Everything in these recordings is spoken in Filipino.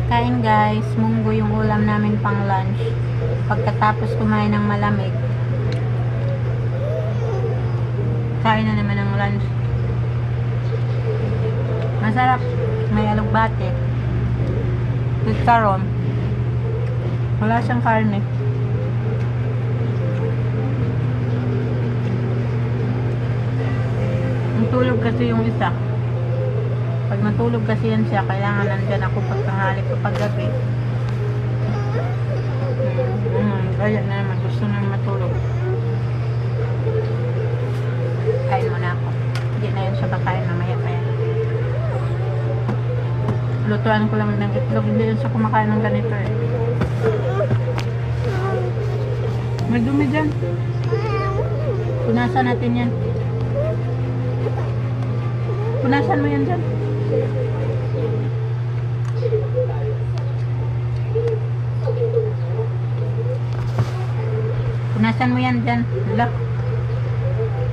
Kain guys, munggo yung ulam namin pang lunch. Pagkatapos kumain ng malamig, kain na naman ng lunch. Masarap, may alugbate, chicharon, wala siyang karne. Tulog kasi yung isa. Pag natulog kasi yan siya, kailangan nandyan ako pagtanghali pa paggabi. Kaya na naman, gusto nang matulog. Kain muna ako. Hindi na yan siya kakain, mamaya pa yan. Lutuan ko lang ng itlog, hindi yan siya kumakain ng ganito eh. May dumi dyan. Punasan natin yan. Punasan mo yan dyan. Punasan mo yan dyan. Hala.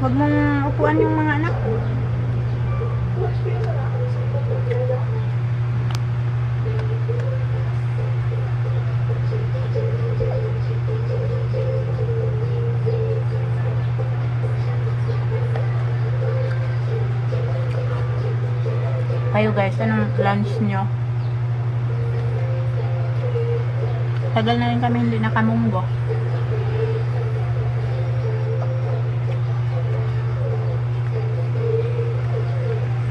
Huwag mong upuan yung mga anak. Kayo guys, anong lunch nyo? Tagal na rin kami hindi nakamunggo.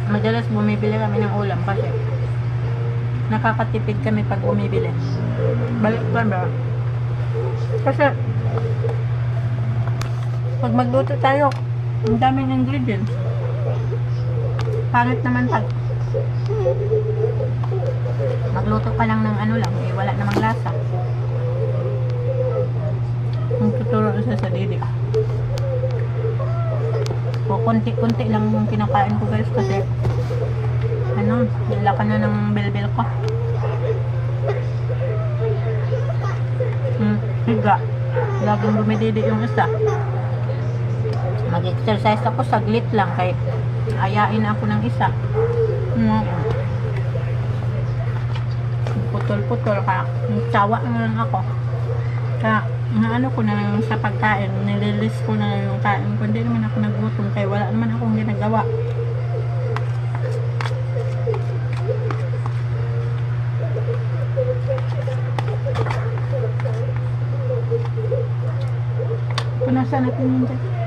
Madalas bumibili kami ng ulam kasi nakakatipid kami pag bumibili. Balik pa ba? Kasi pag magluto tayo, ang daming ingredients. Pangit naman pag magluto pa lang ng ano lang, eh, wala namang lasa. Ang tuturo isa sa didi. O konti-konti lang yung kinakain ko guys kasi ano, nilakan na ng bilbil ko. Higa. Laging dumididi yung isa. Mag-exercise ako saglit lang kay ayain ako ng isa. Putol-putol ka. Sawa na lang ako. Kaya ano ko na lang sa pagkain, nililis ko na lang yung kain ko. Hindi naman ako nagutom kaya wala naman akong ginagawa. Punasan natin yun dyan.